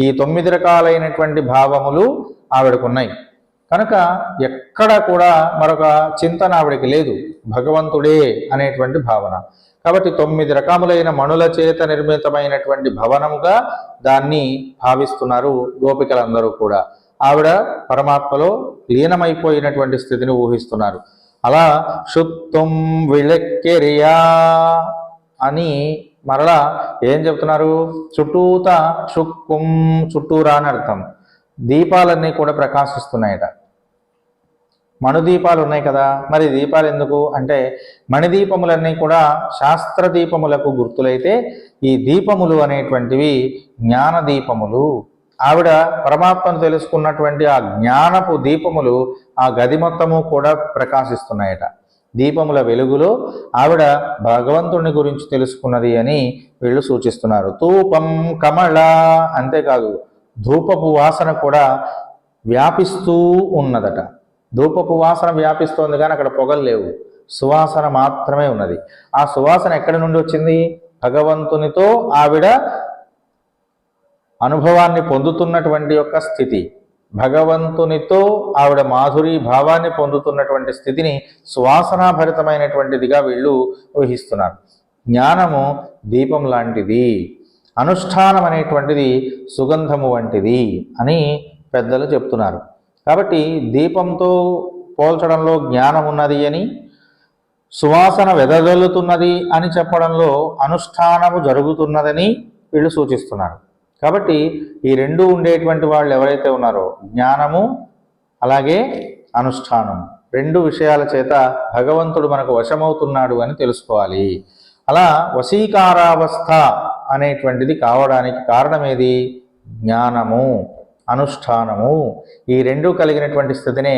ఈ 9 రకాలైనటువంటి భావములు ఆవిడకున్నాయి కనుక ఎక్కడ కూడా మరొక చింతన ఆవిడికి లేదు, భగవంతుడే అనేటువంటి భావన. కాబట్టి 9 రకములైన మణుల చేత నిర్మితమైనటువంటి భవనముగా దాన్ని భావిస్తున్నారు గోపికలందరూ కూడా. ఆవిడ పరమాత్మలో లీనమైపోయినటువంటి స్థితిని ఊహిస్తున్నారు. అలా శుత్తుం విళక్కెరియా అని మరలా ఏం చెప్తున్నారు? చుట్టూత శుక్కుం, చుట్టూరా అని అర్థం. దీపాలన్నీ కూడా ప్రకాశిస్తున్నాయట. మణుదీపాలు ఉన్నాయి కదా, మరి దీపాలు ఎందుకు అంటే మణిదీపములన్నీ కూడా శాస్త్ర దీపములకు గుర్తులైతే ఈ దీపములు అనేటువంటివి జ్ఞాన దీపములు. ఆవిడ పరమాత్మను తెలుసుకున్నటువంటి ఆ జ్ఞానపు దీపములు ఆ గది మొత్తము కూడా ప్రకాశిస్తున్నాయట. దీపముల వెలుగులో ఆవిడ భగవంతుని గురించి తెలుసుకున్నది అని వీళ్ళు సూచిస్తున్నారు. ధూపం కమళ, అంతేకాదు ధూపపు వాసన కూడా వ్యాపిస్తూ ఉన్నదట. ధూపపు వాసన వ్యాపిస్తోంది కానీ అక్కడ పొగలు లేవు, సువాసన మాత్రమే ఉన్నది. ఆ సువాసన ఎక్కడి నుండి వచ్చింది? భగవంతునితో ఆవిడ అనుభవాన్ని పొందుతున్నటువంటి యొక్క స్థితి, భగవంతునితో ఆవిడ మాధురి భావాన్ని పొందుతున్నటువంటి స్థితిని సువాసనాభరితమైనటువంటిదిగా వీళ్ళు ఊహిస్తున్నారు. జ్ఞానము దీపం లాంటిది, అనుష్ఠానం అనేటువంటిది సుగంధము వంటిది అని పెద్దలు చెప్తున్నారు. కాబట్టి దీపంతో పోల్చడంలో జ్ఞానం ఉన్నది అని, సువాసన వెదజల్లుతున్నది అని చెప్పడంలో అనుష్ఠానము జరుగుతున్నదని వీళ్ళు సూచిస్తున్నారు. కాబట్టి ఈ రెండు ఉండేటువంటి వాళ్ళు ఎవరైతే ఉన్నారో, జ్ఞానము అలాగే అనుష్ఠానం, రెండు విషయాల చేత భగవంతుడు మనకు వశమవుతున్నాడు అని తెలుసుకోవాలి. అలా వశీకారావస్థ అనేటువంటిది కావడానికి కారణమేది? జ్ఞానము, అనుష్ఠానము. ఈ రెండు కలిగినటువంటి స్థితినే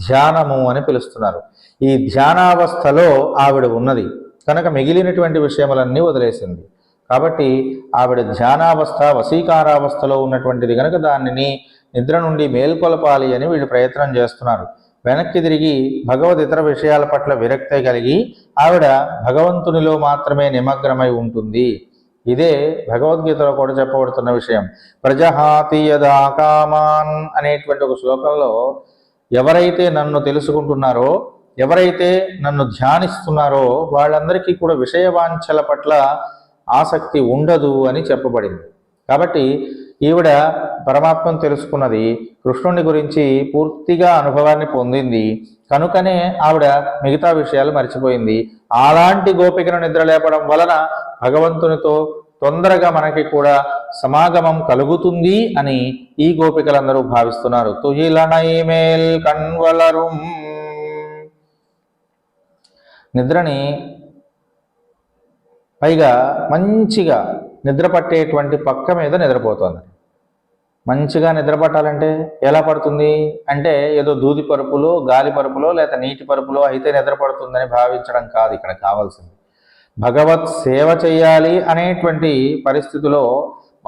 ధ్యానము అని పిలుస్తున్నారు. ఈ ధ్యానావస్థలో ఆవిడ ఉన్నది కనుక మిగిలినటువంటి విషయములన్నీ వదిలేసింది. కాబట్టి ఆవిడ ధ్యానావస్థ, వశీకారావస్థలో ఉన్నటువంటిది కనుక దానిని నిద్ర నుండి మేల్కొలపాలి అని వీళ్ళు ప్రయత్నం చేస్తున్నారు. వెనక్కి తిరిగి భగవద్ ఇతర విషయాల పట్ల విరక్తి కలిగి ఆవిడ భగవంతునిలో మాత్రమే నిమగ్నమై ఉంటుంది. ఇదే భగవద్గీతలో కూడా చెప్పబడుతున్న విషయం. ప్రజహాతి యదా కామాన్ అనేటువంటి ఒక శ్లోకంలో ఎవరైతే నన్ను తెలుసుకుంటున్నారో, ఎవరైతే నన్ను ధ్యానిస్తున్నారో వాళ్ళందరికీ కూడా విషయవాంఛల పట్ల ఆసక్తి ఉండదు అని చెప్పబడింది. కాబట్టి ఈవిడ పరమాత్మను తెలుసుకున్నది, కృష్ణుని గురించి పూర్తిగా అనుభవాన్ని పొందింది కనుకనే ఆవిడ మిగతా విషయాలు మర్చిపోయింది. అలాంటి గోపికను నిద్ర లేపడం వలన భగవంతునితో తొందరగా మనకి కూడా సమాగమం కలుగుతుంది అని ఈ గోపికలందరూ భావిస్తున్నారు. తుహిలనైమేల్ కన్వలరుం, నిద్రని పైగా మంచిగా నిద్ర పట్టేటువంటి పక్క మీద నిద్రపోతుంది. మంచిగా నిద్ర పట్టాలంటే ఎలా పడుతుంది అంటే ఏదో దూది పరుపులో, గాలి పరుపులో లేదా నీటి పరుపులో అయితే నిద్ర పడుతుందని భావించడం కాదు ఇక్కడ కావాల్సింది. భగవత్ సేవ చేయాలి అనేటువంటి పరిస్థితిలో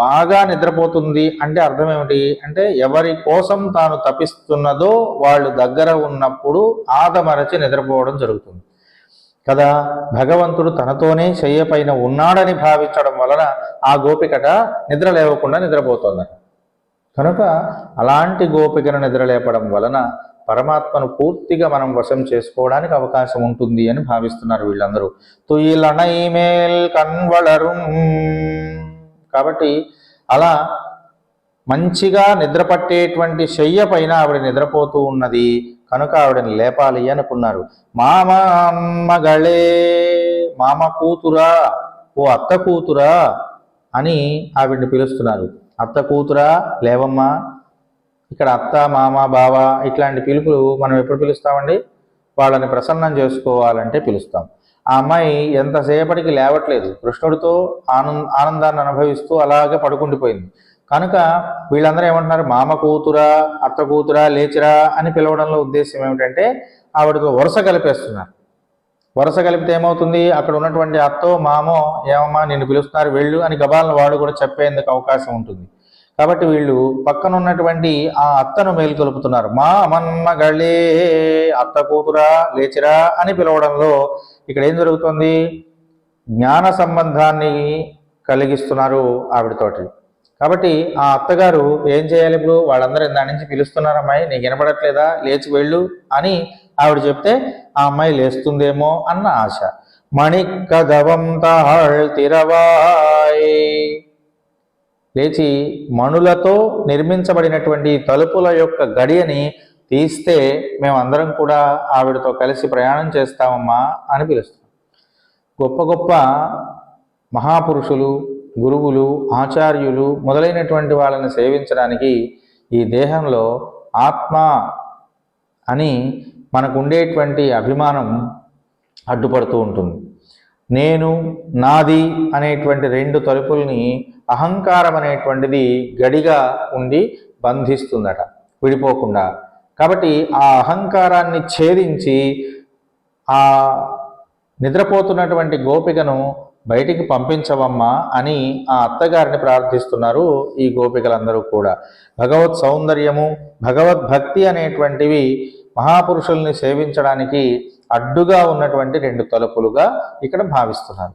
బాగా నిద్రపోతుంది అంటే అర్థం ఏమిటి అంటే ఎవరి కోసం తాను తపిస్తున్నదో వాళ్ళు దగ్గర ఉన్నప్పుడు ఆదమరచి నిద్రపోవడం జరుగుతుంది కదా. భగవంతుడు తనతోనే చెయ్యపైన ఉన్నాడని భావించడం వలన ఆ గోపికట నిద్ర లేవకుండా నిద్రపోతుందట. కనుక అలాంటి గోపికను నిద్రలేపడం వలన పరమాత్మను పూర్తిగా మనం వశం చేసుకోవడానికి అవకాశం ఉంటుంది అని భావిస్తున్నారు వీళ్ళందరూ. తుయిలనైమేల్ కన్వళరుం, కాబట్టి అలా మంచిగా నిద్రపట్టేటువంటి శయ్య పైన ఆవిడ నిద్రపోతూ ఉన్నది కనుక ఆవిడని లేపాలి అనుకున్నారు. మామ అమ్మగళే, మామ కూతురా, ఓ అత్త కూతురా అని ఆవిడ్ని పిలుస్తున్నారు. అత్త కూతురా లేవమ్మా. ఇక్కడ అత్త, మామ, బావ ఇట్లాంటి పిలుపులు మనం ఎప్పుడు పిలుస్తామండి? వాళ్ళని ప్రసన్నం చేసుకోవాలంటే పిలుస్తాం. ఆ అమ్మాయి ఎంతసేపటికి లేవట్లేదు, కృష్ణుడితో ఆనందాన్ని అనుభవిస్తూ అలాగే పడుకుండిపోయింది. కనుక వీళ్ళందరూ ఏమంటున్నారు? మామ కూతురా, అత్త కూతురా, లేచిరా అని పిలవడంలో ఉద్దేశం ఏమిటంటే ఆవిడతో వరుస కలిపేస్తున్నారు. వరుస కలిపితే ఏమవుతుంది? అక్కడ ఉన్నటువంటి అత్తో మామో ఏమమ్మా నిన్ను పిలుస్తున్నారు వెళ్ళు అని గబాలను వాడు కూడా చెప్పేందుకు అవకాశం ఉంటుంది. కాబట్టి వీళ్ళు పక్కన ఉన్నటువంటి ఆ అత్తను మేలుకొలుపుతున్నారు. మా మన్మగళే, అత్త కూతురా లేచిరా అని పిలవడంలో ఇక్కడ ఏం జరుగుతుంది? జ్ఞాన సంబంధాన్ని కలిగిస్తున్నారు ఆవిడతోటి. కాబట్టి ఆ అత్తగారు ఏం చేయాలి? ఇప్పుడు వాళ్ళందరూ దాని నుంచి పిలుస్తున్నారమ్మాయి, నీకు వినపడట్లేదా, లేచి వెళ్ళు అని ఆవిడ చెప్తే ఆ అమ్మాయి లేస్తుందేమో అన్న ఆశ. మణికదవం తాళ్తిరవాయ్, లేచి మణులతో నిర్మించబడినటువంటి తలుపుల యొక్క గడియని తీస్తే మేమందరం కూడా ఆవిడతో కలిసి ప్రయాణం చేస్తామమ్మా అని పిలుస్తాం. గొప్ప గొప్ప మహాపురుషులు, గురువులు, ఆచార్యులు మొదలైనటువంటి వాళ్ళని సేవించడానికి ఈ దేహంలో ఆత్మ అని మనకు ఉండేటువంటి అభిమానం అడ్డుపడుతూ ఉంటుంది. నేను, నాది అనేటువంటి రెండు తలుపుల్ని అహంకారం అనేటువంటిది గడిగా ఉండి బంధిస్తుందట విడిపోకుండా. కాబట్టి ఆ అహంకారాన్ని ఛేదించి ఆ నిద్రపోతున్నటువంటి గోపికను బయటికి పంపించవమ్మా అని ఆ అత్తగారిని ప్రార్థిస్తున్నారు ఈ గోపికలందరూ కూడా. భగవత్ సౌందర్యము, భగవద్భక్తి అనేటువంటివి మహాపురుషుల్ని సేవించడానికి అడ్డుగా ఉన్నటువంటి రెండు తలుపులుగా ఇక్కడ భావిస్తున్నారు.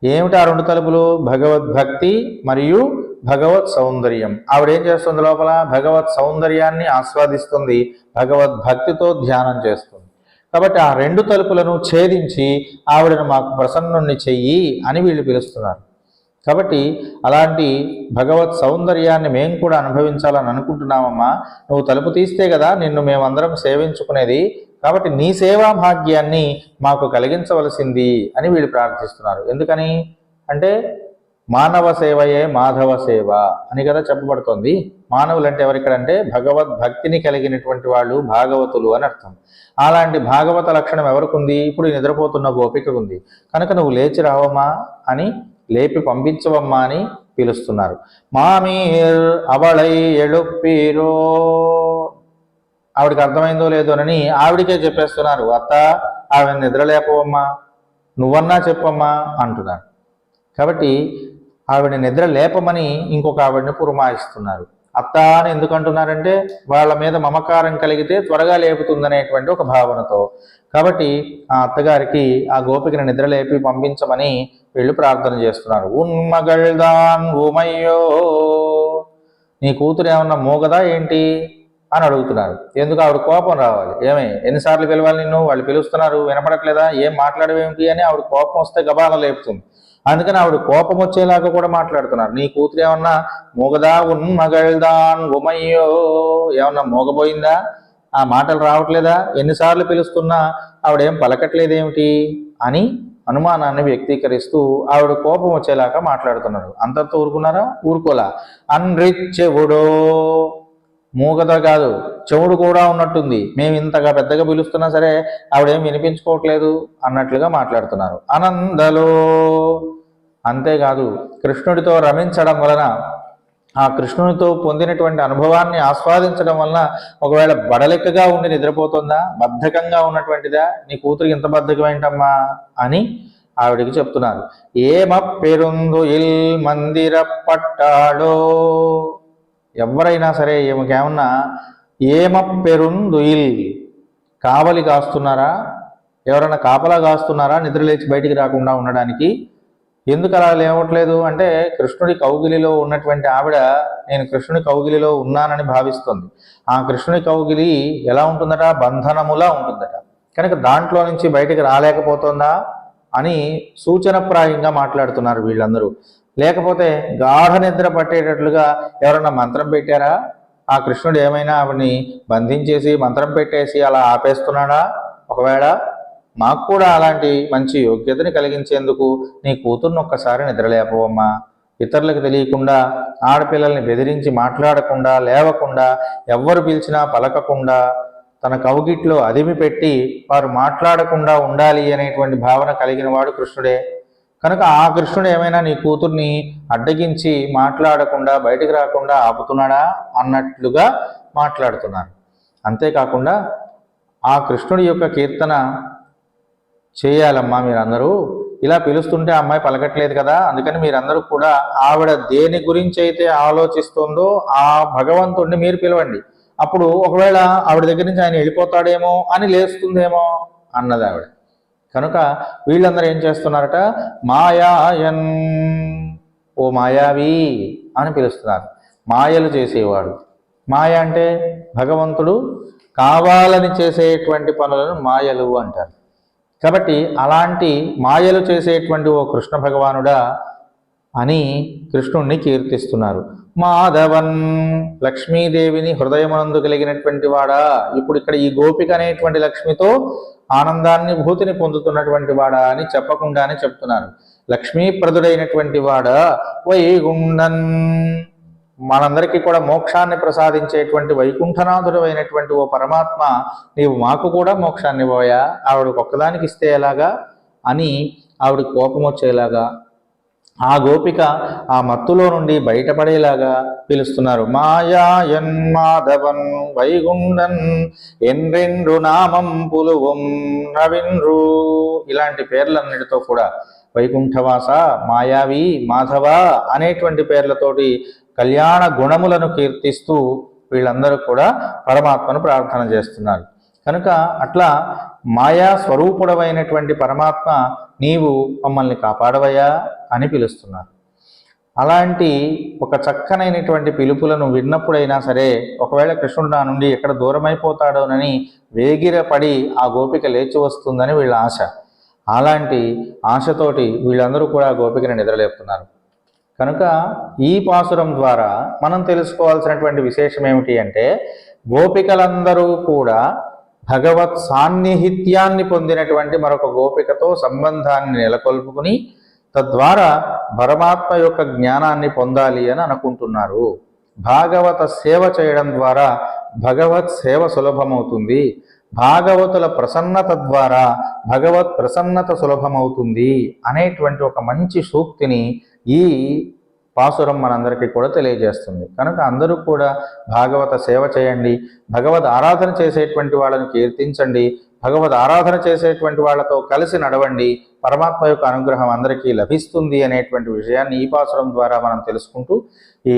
ఏమిటి ఆ రెండు తలుపులు? భగవద్భక్తి మరియు భగవత్ సౌందర్యం. ఆవిడేం చేస్తుంది? లోపల భగవత్ సౌందర్యాన్ని ఆస్వాదిస్తుంది, భగవద్భక్తితో ధ్యానం చేస్తుంది. కాబట్టి ఆ రెండు తలుపులను ఛేదించి ఆవిడను మాకు ప్రసన్నుణ్ణి చెయ్యి అని వీళ్ళు పిలుస్తున్నారు. కాబట్టి అలాంటి భగవత్ సౌందర్యాన్ని మేము కూడా అనుభవించాలని అనుకుంటున్నామమ్మా. నువ్వు తలుపు తీస్తే కదా నిన్ను మేమందరం సేవించుకునేది. కాబట్టి నీ సేవా భాగ్యాన్ని మాకు కలిగించవలసింది అని వీళ్ళు ప్రార్థిస్తున్నారు. ఎందుకని అంటే మానవ సేవయే మాధవ సేవ అని కదా చెప్పబడుతోంది. మానవులు అంటే ఎవరిక్కడంటే భగవద్భక్తిని కలిగినటువంటి వాళ్ళు భాగవతులు అని అర్థం. అలాంటి భాగవత లక్షణం ఎవరికి ఉంది? ఇప్పుడు నిద్రపోతున్న గోపికకు ఉంది. కనుక నువ్వు లేచి రావమ్మా అని, లేపి పంపించవమ్మా అని పిలుస్తున్నారు. మామీర్ అవళై ఎళుప్పీరో. ఆవిడికి అర్థమైందో లేదోనని ఆవిడికే చెప్పేస్తున్నారు. అత్త, ఆవిడ నిద్రలేపవమ్మా, నువ్వన్నా చెప్పమ్మా అంటున్నారు. కాబట్టి ఆవిడ నిద్ర లేపమని ఇంకొక ఆవిడని పురమాయిస్తున్నారు. అత్త అని ఎందుకు అంటున్నారంటే వాళ్ళ మీద మమకారం కలిగితే త్వరగా లేపుతుందనేటువంటి ఒక భావనతో. కాబట్టి ఆ అత్తగారికి ఆ గోపికని నిద్ర లేపి పంపించమని వీళ్ళు ప్రార్థన చేస్తున్నారు. ఉన్మగల్దాన్ ఉమయ్యో, నీ కూతురు ఏమన్నా మోగదా ఏంటి అని అడుగుతున్నారు. ఎందుకు? ఆవిడ కోపం రావాలి. ఎన్నిసార్లు పిలవాలి నిన్ను? వాళ్ళు పిలుస్తున్నారు, వినపడట్లేదా? ఏం మాట్లాడవేమిటి అని ఆవిడ కోపం వస్తే గబాల లేపుతుంది. అందుకని ఆవిడ కోపం వచ్చేలాగా కూడా మాట్లాడుతున్నారు. నీ కూతురు ఏమన్నా మోగదా? ఉన్మగల్దాన్ ఉమయ్యో, ఏమన్నా మోగబోయిందా? ఆ మాటలు రావట్లేదా? ఎన్నిసార్లు పిలుస్తున్నా ఆవిడేం పలకట్లేదేమిటి అని అనుమానాన్ని వ్యక్తీకరిస్తూ ఆవిడ కోపం వచ్చేలాగా మాట్లాడుతున్నారు. అంతటితో ఊరుకున్నారా? ఊరుకోలా. అన్రిచ్చెవుడో, మూగద కాదు, చెవుడు కూడా ఉన్నట్టుంది. మేము ఇంతగా పెద్దగా పిలుస్తున్నా సరే ఆవిడేం వినిపించుకోవట్లేదు అన్నట్లుగా మాట్లాడుతున్నారు. ఆనందలో, అంతేకాదు కృష్ణుడితో రమించడం వలన, ఆ కృష్ణునితో పొందినటువంటి అనుభవాన్ని ఆస్వాదించడం వలన ఒకవేళ బడలెక్కగా ఉండి నిద్రపోతుందా? బద్ధకంగా ఉన్నటువంటిదా? నీ కూతురికి ఇంత బద్ధకం ఏంటమ్మా అని ఆవిడికి చెప్తున్నారు. ఏమప్పెరుందు ఇల్ మందిర పట్టాడో. ఎవరైనా సరే ఏమకేమన్నా ఏమప్పెరుందుయిల్, కావలి కాస్తున్నారా? ఎవరైనా కాపలా కాస్తున్నారా నిద్రలేచి బయటికి రాకుండా ఉండడానికి? ఎందుకు అలా లేవట్లేదు అంటే కృష్ణుడి కౌగిలిలో ఉన్నటువంటి ఆవిడ నేను కృష్ణుడి కౌగిలిలో ఉన్నానని భావిస్తుంది. ఆ కృష్ణుడి కౌగిలి ఎలా ఉంటుందట? బంధనములా ఉంటుందట. కనుక దాంట్లో నుంచి బయటికి రాలేకపోతుందా అని సూచనప్రాయంగా మాట్లాడుతున్నారు వీళ్ళందరూ. లేకపోతే గాఢ నిద్ర పట్టేటట్లుగా ఎవరన్నా మంత్రం పెట్టారా? ఆ కృష్ణుడు ఏమైనా ఆవిడ్ని బంధించేసి మంత్రం పెట్టేసి అలా ఆపేస్తున్నాడా? ఒకవేళ మాకు కూడా అలాంటి మంచి యోగ్యతని కలిగించేందుకు నీ కూతుర్ని ఒక్కసారి నిద్రలేపవమ్మా. ఇతరులకు తెలియకుండా, ఆడపిల్లల్ని బెదిరించి మాట్లాడకుండా, లేవకుండా, ఎవ్వరు పిలిచినా పలకకుండా, తన కౌగిట్లో అదిమి పెట్టి వారు మాట్లాడకుండా ఉండాలి అనేటువంటి భావన కలిగిన వాడు కృష్ణుడే. కనుక ఆ కృష్ణుడు ఏమైనా నీ కూతుర్ని అడ్డగించి మాట్లాడకుండా బయటికి రాకుండా ఆపుతున్నాడా అన్నట్లుగా మాట్లాడుతున్నారు. అంతేకాకుండా ఆ కృష్ణుడి యొక్క కీర్తన చేయాలమ్మా మీరందరూ. ఇలా పిలుస్తుంటే అమ్మాయి పలకట్లేదు కదా, అందుకని మీరందరూ కూడా ఆవిడ దేని గురించి అయితే ఆలోచిస్తుందో ఆ భగవంతుడిని మీరు పిలవండి. అప్పుడు ఒకవేళ ఆవిడ దగ్గర నుంచి ఆయన వెళ్ళిపోతాడేమో అని లేస్తుందేమో అన్నది ఆవిడ. కనుక వీళ్ళందరూ ఏం చేస్తున్నారట? మాయాయన్, ఓ మాయావి అని పిలుస్తున్నారు. మాయలు చేసేవాడు. మాయ అంటే భగవంతుడు కావాలని చేసేటువంటి పనులను మాయలు అంటారు. కాబట్టి అలాంటి మాయలు చేసేటువంటి ఓ కృష్ణ భగవానుడా అని కృష్ణుణ్ణి కీర్తిస్తున్నారు. మాధవన్, లక్ష్మీదేవిని హృదయమునందు కలిగినటువంటి వాడా. ఇప్పుడు ఇక్కడ ఈ గోపిక అనేటువంటి లక్ష్మితో ఆనందాన్ని భూతిని పొందుతున్నటువంటి వాడా అని చెప్పకుండానే చెప్తున్నారు. లక్ష్మీప్రదుడైనటువంటి వాడా, వైగుండన్, మనందరికీ కూడా మోక్షాన్ని ప్రసాదించేటువంటి వైకుంఠనాథుడు అయినటువంటి ఓ పరమాత్మ, నీవు మాకు కూడా మోక్షాన్ని ఇవ్వయా. ఆవిడకు ఒక్కదానికి ఇస్తే ఎలాగా అని ఆవిడ కోపం వచ్చేలాగా ఆ గోపిక ఆ మత్తులో నుండి బయటపడేలాగా పిలుస్తున్నారు. మాయాయన్ మాధవన్ వైగుండన్ ఎన్రెండ్రు నామం పులువం నవిన్రు. ఇలాంటి పేర్లన్నిటితో కూడా వైకుంఠవాస, మాయావి, మాధవ అనేటువంటి పేర్లతోటి కళ్యాణ గుణములను కీర్తిస్తూ వీళ్ళందరూ కూడా పరమాత్మను ప్రార్థన చేస్తున్నారు. కనుక అట్లా మాయా స్వరూపుడమైనటువంటి పరమాత్మ నీవు మమ్మల్ని కాపాడవయ్యా అని పిలుస్తున్నారు. అలాంటి ఒక చక్కనైనటువంటి పిలుపులను విన్నప్పుడైనా సరే ఒకవేళ కృష్ణుడు నా నుండి ఎక్కడ దూరమైపోతాడోనని వేగిరపడి ఆ గోపిక లేచి వస్తుందని వీళ్ళ ఆశ. అలాంటి ఆశతోటి వీళ్ళందరూ కూడా గోపికని నిద్రలేపుతున్నారు. కనుక ఈ పాసురం ద్వారా మనం తెలుసుకోవాల్సినటువంటి విశేషం ఏమిటి అంటే, గోపికలందరూ కూడా భగవత్ సాన్నిహిత్యాన్ని పొందినటువంటి మరొక గోపికతో సంబంధాన్ని నెలకొల్పుకుని తద్వారా పరమాత్మ యొక్క జ్ఞానాన్ని పొందాలి అని అనుకుంటున్నారు. భాగవత సేవ చేయడం ద్వారా భగవత్ సేవ సులభమవుతుంది. భాగవతుల ప్రసన్నత ద్వారా భగవత్ ప్రసన్నత సులభమవుతుంది అనేటువంటి ఒక మంచి సూక్తిని ఈ పాసురం మనందరికీ కూడా తెలియజేస్తుంది. కనుక అందరూ కూడా భాగవత సేవ చేయండి, భగవద్ ఆరాధన చేసేటువంటి వాళ్ళని కీర్తించండి, భగవద్ ఆరాధన చేసేటువంటి వాళ్ళతో కలిసి నడవండి, పరమాత్మ యొక్క అనుగ్రహం అందరికీ లభిస్తుంది అనేటువంటి విషయాన్ని ఈ పాసురం ద్వారా మనం తెలుసుకుంటూ ఈ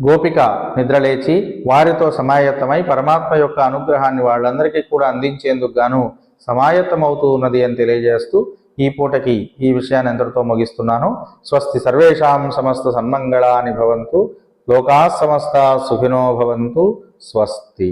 గోపిక నిద్రలేచి వారితో సమాయత్తమై పరమాత్మ యొక్క అనుగ్రహాన్ని వాళ్ళందరికీ కూడా అందించేందుకు గాను సమాయత్తమవుతూ ఉన్నది అని తెలియజేస్తూ ఈ పూటకి ఈ విషయాన్ని ఎంతటితో ముగిస్తున్నాను. స్వస్తి సర్వేషాం సమస్త సన్మంగళాని భవంతు, లోకాః సమస్తాః సుఖినో భవంతు. స్వస్తి.